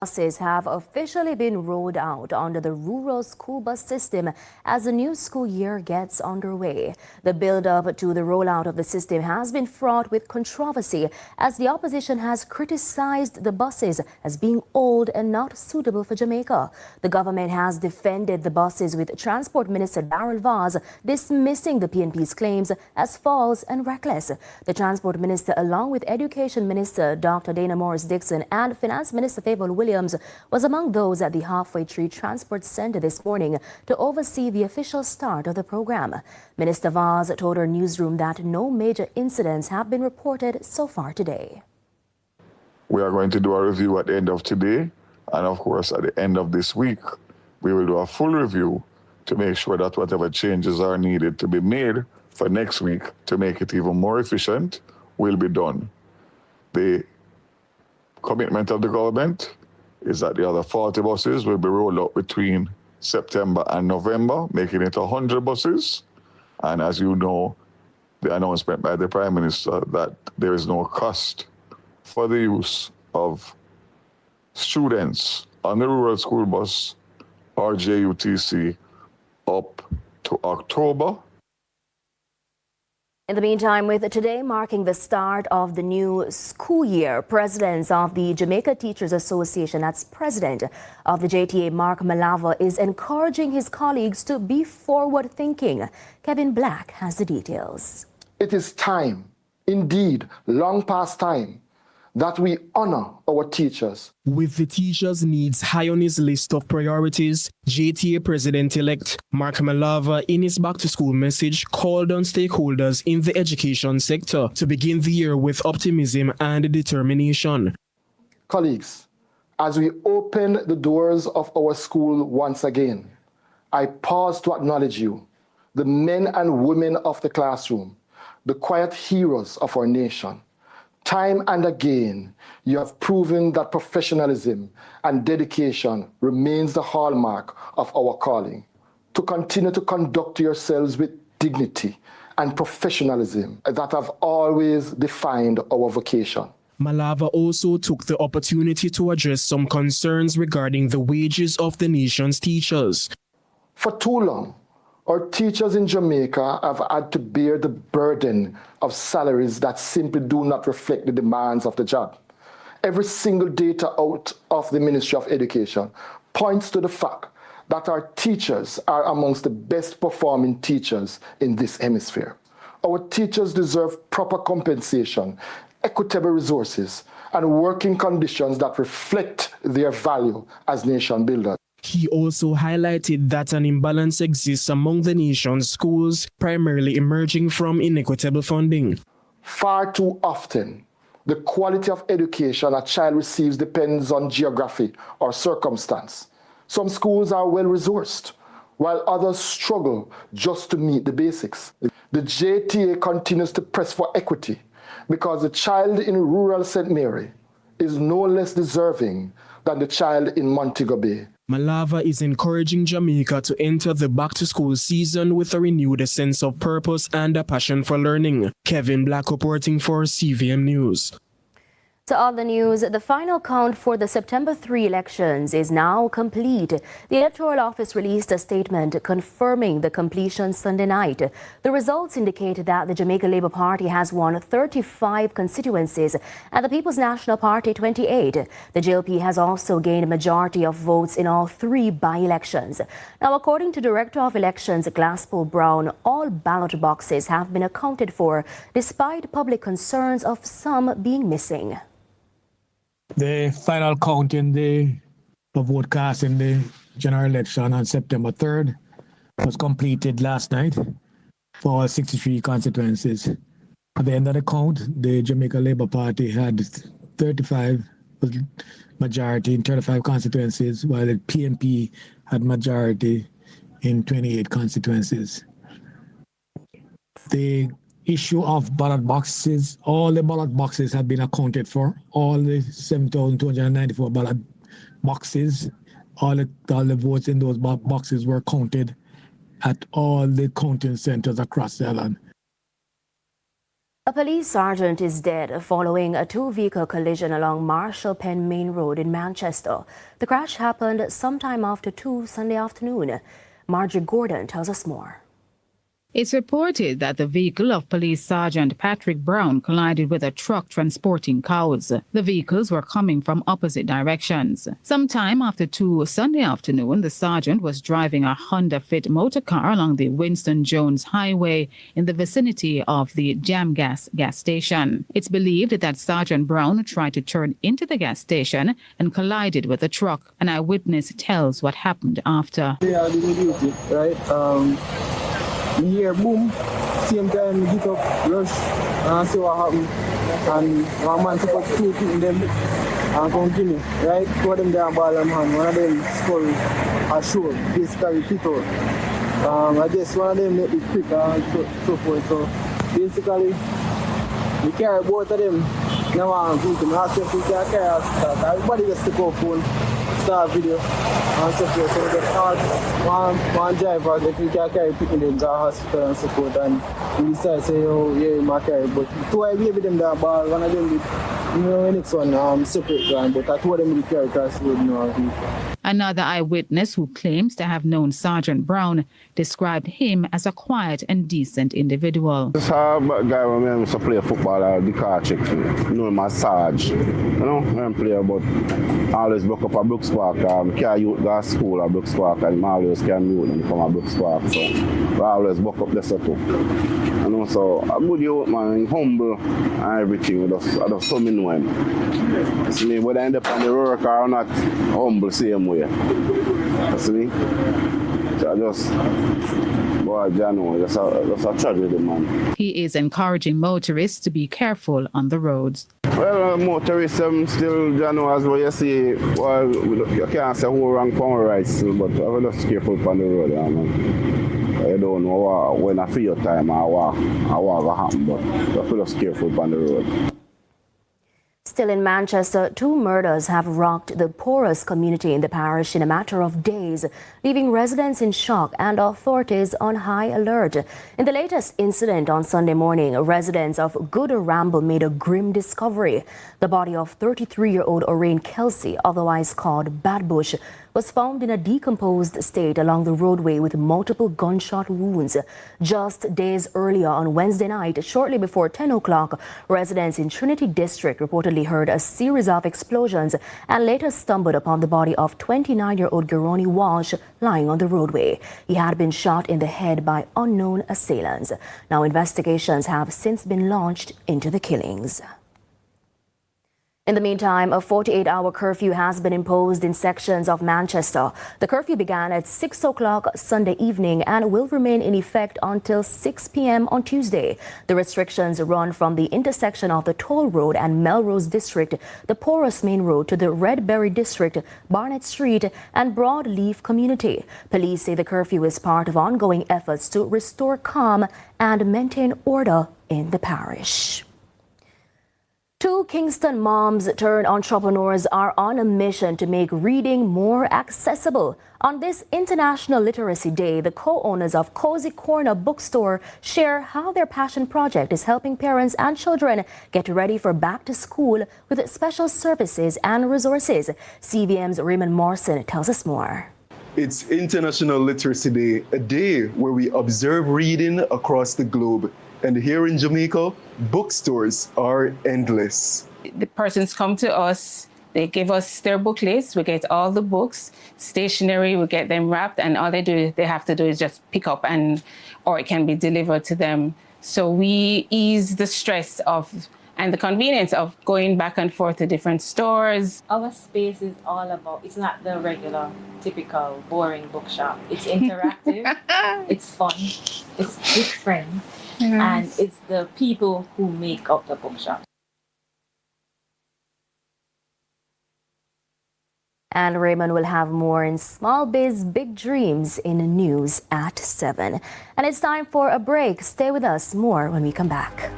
Buses have officially been rolled out under the rural school bus system as the new school year gets underway. The build-up to the rollout of the system has been fraught with controversy as the opposition has criticized the buses as being old and not suitable for Jamaica. The government has defended the buses, with Transport Minister Darrell Vaz dismissing the PNP's claims as false and reckless. The Transport Minister, along with Education Minister Dr. Dana Morris-Dixon and Finance Minister Favour Williams, was among those at the Halfway Tree Transport Centre this morning to oversee the official start of the program. Minister Vaz told our newsroom that no major incidents have been reported so far today. We are going to do a review at the end of today, and of course at the end of this week we will do a full review to make sure that whatever changes are needed to be made for next week to make it even more efficient will be done. The commitment of the government is that the other 40 buses will be rolled out between September and November, making it 100 buses. And as you know, the announcement by the Prime Minister that there is no cost for the use of students on the rural school bus or JUTC up to October. In the meantime, with today marking the start of the new school year, president of the Jamaica Teachers Association, that's president of the JTA, Mark Malava, is encouraging his colleagues to be forward-thinking. Kevin Black has the details. It is time, indeed, long past time, that we honor our teachers. With the teachers' needs high on his list of priorities, JTA President-elect Mark Malava, in his back-to-school message, called on stakeholders in the education sector to begin the year with optimism and determination. Colleagues, as we open the doors of our school once again, I pause to acknowledge you, the men and women of the classroom, the quiet heroes of our nation. Time and again, you have proven that professionalism and dedication remains the hallmark of our calling. To continue to conduct yourselves with dignity and professionalism that have always defined our vocation. Malava also took the opportunity to address some concerns regarding the wages of the nation's teachers. For too long, our teachers in Jamaica have had to bear the burden of salaries that simply do not reflect the demands of the job. Every single data out of the Ministry of Education points to the fact that our teachers are amongst the best performing teachers in this hemisphere. Our teachers deserve proper compensation, equitable resources, and working conditions that reflect their value as nation builders. He also highlighted that an imbalance exists among the nation's schools, primarily emerging from inequitable funding. Far too often, the quality of education a child receives depends on geography or circumstance. Some schools are well-resourced, while others struggle just to meet the basics. The JTA continues to press for equity because the child in rural St. Mary is no less deserving than the child in Montego Bay. Malava is encouraging Jamaica to enter the back-to-school season with a renewed sense of purpose and a passion for learning. Kevin Black reporting for CVM News. To other news, the final count for the September 3 elections is now complete. The Electoral Office released a statement confirming the completion Sunday night. The results indicate that the Jamaica Labour Party has won 35 constituencies and the People's National Party 28. The JLP has also gained a majority of votes in all 3 by-elections. Now, according to Director of Elections Glasspool Brown, all ballot boxes have been accounted for, despite public concerns of some being missing. The final count in the vote cast in the general election on September 3rd was completed last night for all 63 constituencies. At the end of the count, the Jamaica Labour Party had 35 majority in 35 constituencies, while the PNP had majority in 28 constituencies. The issue of ballot boxes, all the ballot boxes have been accounted for. All the 7,294 ballot boxes, all the votes in those boxes were counted at all the counting centers across the island. A police sergeant is dead following a two-vehicle collision along Marshall Penn Main Road in Manchester. The crash happened sometime after 2 Sunday afternoon. Marjorie Gordon tells us more. It's reported that the vehicle of Police Sergeant Patrick Brown collided with a truck transporting cows. The vehicles were coming from opposite directions. Sometime after 2 Sunday afternoon, the sergeant was driving a Honda Fit motor car along the Winston Jones Highway in the vicinity of the Jam gas station. It's believed that Sergeant Brown tried to turn into the gas station and collided with the truck. An eyewitness tells what happened after. Yeah, they did it, right? We hear boom, same time we get up, rush, and see what happened. And one man took out two people them and come to me, right? Two of them there ball and hand, one of them skull a show, basically pit out. I guess one of them make it quick and so forth. So basically, we carry both of them. Now I'm thinking, I said we can carry us. Everybody just took off phone. Start video and so forth. So the start one driver that we can carry people in the hospital and so forth, and we decide say, oh yeah, you might carry, but two I gave them that ball, one of them did, the next one separate one, but I told them to carry across the road. Another eyewitness who claims to have known Sergeant Brown described him as a quiet and decent individual. This guy who used to play football at the car check, you know him as Sarge. You know, I'm player, but I always broke up at Brooks Park. Can't youth go to school at Brooks Park, and I always can youth and come at Brooks Park. So I always broke up there too. You know, so a good youth man, humble and everything. I just so me know him. See me, whether I end up on the work or not, humble same way. See me? So I just, boy, that's a tragedy, man. He is encouraging motorists to be careful on the roads. Well, motorists still, as what you see, well, you can't say who wrong for right still, but I will just careful on the road, man. I don't know when I feel time I walk will happen, but I will just careful on the road. Still in Manchester, 2 murders have rocked the poorest community in the parish in a matter of days, leaving residents in shock and authorities on high alert. In the latest incident on Sunday morning, residents of Good Ramble made a grim discovery. The body of 33-year-old Orain Kelsey, otherwise called Bad Bush, was found in a decomposed state along the roadway with multiple gunshot wounds. Just days earlier on Wednesday night, shortly before 10 o'clock, residents in Trinity District reportedly heard a series of explosions and later stumbled upon the body of 29-year-old Geroni Walsh lying on the roadway. He had been shot in the head by unknown assailants. Now investigations have since been launched into the killings. In the meantime, a 48-hour curfew has been imposed in sections of Manchester. The curfew began at 6 o'clock Sunday evening and will remain in effect until 6 p.m. on Tuesday. The restrictions run from the intersection of the Toll Road and Melrose District, the Porous Main Road, to the Redberry District, Barnett Street and Broadleaf community. Police say the curfew is part of ongoing efforts to restore calm and maintain order in the parish. 2 Kingston moms turned entrepreneurs are on a mission to make reading more accessible. On this International Literacy Day, the co-owners of Cozy Corner Bookstore share how their passion project is helping parents and children get ready for back to school with special services and resources. CVM's Raymond Morrison tells us more. It's International Literacy Day, a day where we observe reading across the globe. And here in Jamaica, bookstores are endless. The persons come to us, they give us their book list, we get all the books, stationery, we get them wrapped, and all they have to do is just pick up or it can be delivered to them. So we ease the stress and the convenience of going back and forth to different stores. Our space is all about, it's not the regular, typical, boring bookshop. It's interactive, it's fun, it's different. And it's the people who make up the bookshop. And Raymond will have more in Small Biz Big Dreams in news at 7. And it's time for a break. Stay with us. More when we come back.